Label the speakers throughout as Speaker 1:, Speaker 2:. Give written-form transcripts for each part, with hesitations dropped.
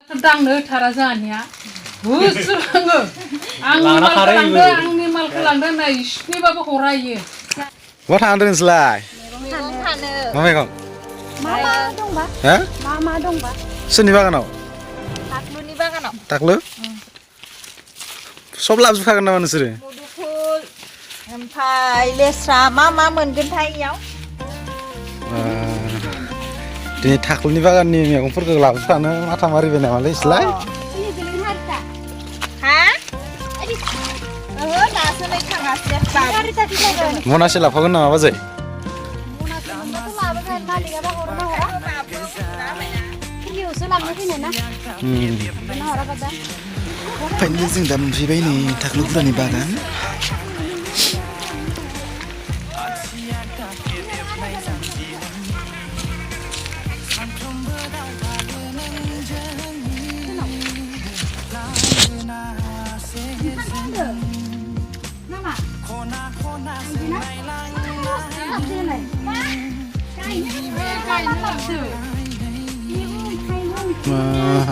Speaker 1: दांनो थारा जानिया होसोलाङो आंनि मालखौ लांदों नै इसिनिबाबो हरायो
Speaker 2: बहा थांदों नोंसोरलाय
Speaker 3: मैगं फानो
Speaker 2: मा मैगं
Speaker 3: मा दंबा
Speaker 2: हो
Speaker 3: मा दंबा
Speaker 2: सोरनि बागानाव
Speaker 3: टाकलुनि बागानाव
Speaker 2: टाकलु सब लाबोजोबखागोन नामा नोंसोरो
Speaker 3: मुदुफुल ओमफ्राय लेस्रा मा मोनगोनथाय इयाव
Speaker 2: दिनै टाकलुनि बागाननि मैगंफोरखौ लाबोजोबखानो माथा मारिबाय नामालै इसलाय
Speaker 3: हा ओहो दासो नै थाङासै
Speaker 2: मनासे लाबोगोन नामा बाजै फाइनलि जों दा मोनफैबाय नै टाकलुफोरानि बागान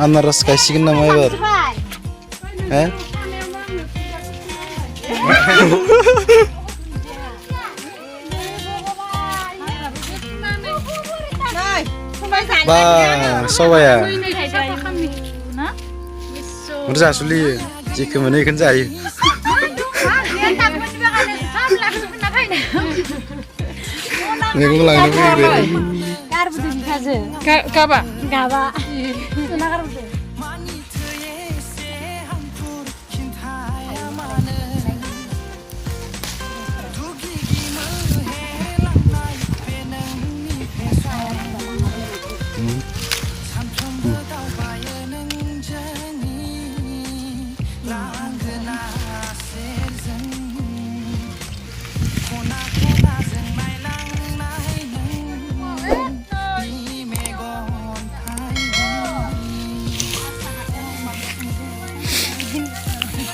Speaker 2: आनारस गायसिगोन नामा एबार बा सबाया बुरजा सोलियो जेखौ मोनो बेखौनो जायो मैगं लांनो फैबाय
Speaker 1: गाबा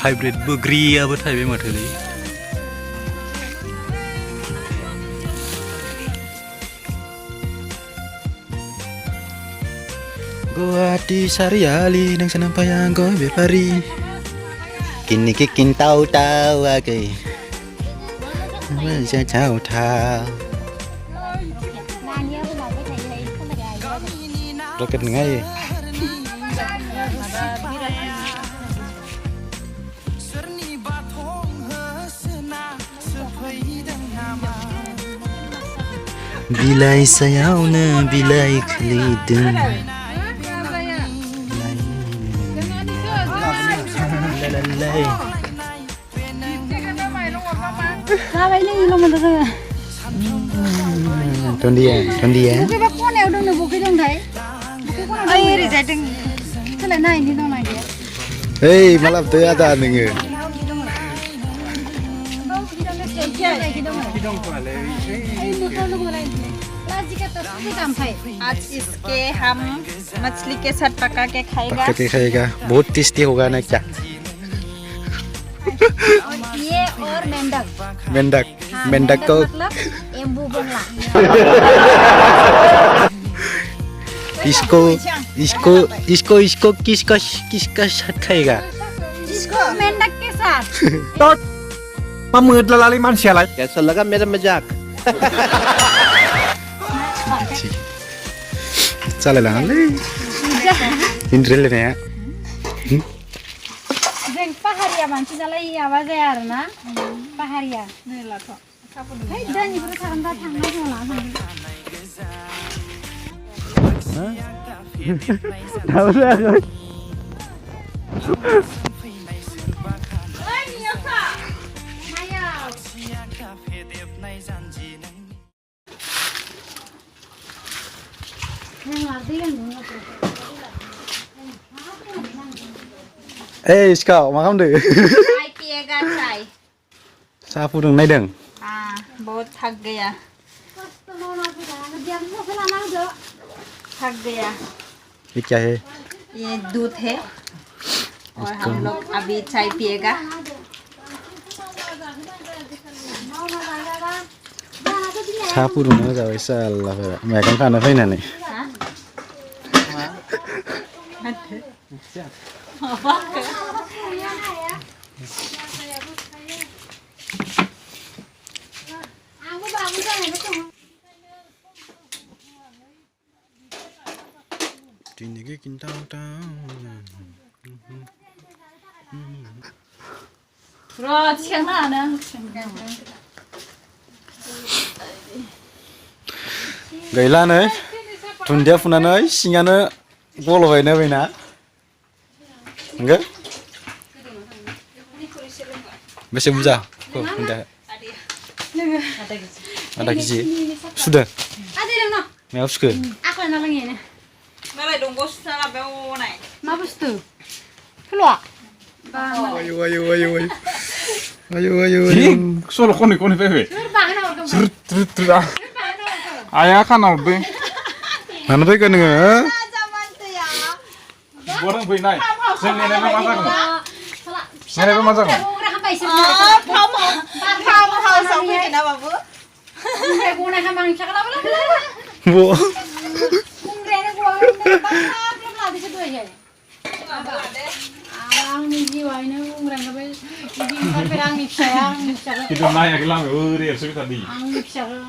Speaker 2: हाइब्रिड बोग्रियाबो थाइबाय माथोलै गुवाहाटी सारियाली नोंसोर नाम्पायां गय बेफारि kini kikin tahu agai saya tahu roket ngai bilai sayaunya bilai kelidung Tondia.
Speaker 3: Bukai bak kau ni udang bukai dong thai. Ay, rezat dong. Kalau na ini dong lagi.
Speaker 2: Hey, malam tu ada nengu.
Speaker 3: आज इसके हम मछली के साथ पका के खाएगा।
Speaker 2: पका के खाएगा, बहुत टेस्टी होगा ना क्या?
Speaker 3: ये और मेंढक।
Speaker 2: मेंढक को
Speaker 3: मतलब एम्बू बंगला।
Speaker 2: इसको किसका साथ खाएगा?
Speaker 3: इसको मेंढक के साथ।
Speaker 4: तो मामुद लाली मानसियालाय
Speaker 5: कैसा लगा मेरा मजाक
Speaker 2: चलेला ले इन्ट्रेले
Speaker 3: जों पाहारिया मानसि नालाय माबा जाया आरो ना पाहारिया नैलाथ' है दानिफ्राय थांना
Speaker 2: Eh, Iskau, मा खालामदो?
Speaker 3: चाय पिएगा चाय
Speaker 2: साहा फुदुं नायदों?
Speaker 3: बहुत थक गया
Speaker 2: ये क्या है?
Speaker 3: ये दूध है और हम लोग अभी चाय पिएगा
Speaker 2: साहा फुदुंना जाबाय सालाफोरा मैगं खानो फैनानै
Speaker 3: Aku bagus kan itu.
Speaker 2: Diniki kintang-tang.
Speaker 1: र थिखांनो हानो
Speaker 2: गैला नै दुन्दिया फुनानै सिङानो गलबायनो बैना नंगौ बेसे बुरजा दुन्दिया आधा केजि सुदो
Speaker 3: Ada yang no.
Speaker 2: मायाव सुखो
Speaker 3: Aku yang nolong ini.
Speaker 5: Malay donggo sudah ngapain naik?
Speaker 3: Ma bustu. Keluar.
Speaker 2: ayo ayo ayo ayo ayo ayo
Speaker 4: Ih, solo koni pepe.
Speaker 3: Terbang orang kamu.
Speaker 4: Trut ah. Ayah kan albe.
Speaker 2: mana faikan nङो
Speaker 5: Zaman tuh ya.
Speaker 4: Orang beli naik. Saya nenek masak nggak?
Speaker 3: Salah.
Speaker 4: Nenek masak nggak?
Speaker 3: Orang apa isi?
Speaker 5: Kau sampai kenapa bu?
Speaker 3: Umre guna hamang cakap apa lah?
Speaker 2: bu
Speaker 3: Umre ni gua belum lah di situ aja. Abang ni jiwa ini umre apa? Jadi sampai angin sayang, cakap.
Speaker 4: Itu naik hilang, ya sudah tadi.
Speaker 3: Angin cakap.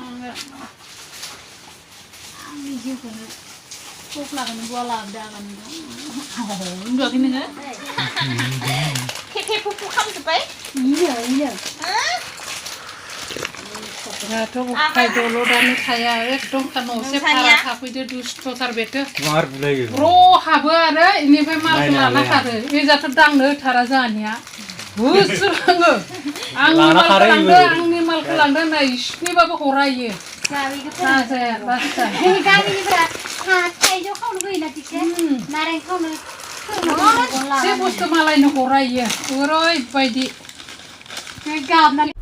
Speaker 3: Angin jiwa ni. Kok lah kan gua lah dah kan.
Speaker 1: oh enggak gini kan
Speaker 5: Keke pupu kamu sampai?
Speaker 3: Iya iya.
Speaker 1: थ' खाय दलदानो थाया एकदम खान'से भारा थाफैदो दुस्थ'थार बेथो
Speaker 2: मार बुलायो
Speaker 1: र' हाबो आरो इनिफ्राय मालखौ लाना खारो एजाथ' दांनो होथारा जोंहानिया होसोलाङो आंनि मालखौ लांदो होनना इसिनिबाबो हरा इयो जाया बासा
Speaker 3: गामिनिफ्रा थाइजौ खावनो फैयोना थिगसे नारें खावनो
Speaker 1: से बुस्थु मालायनो हरा इयो ओरैबायदि
Speaker 3: गाबनानै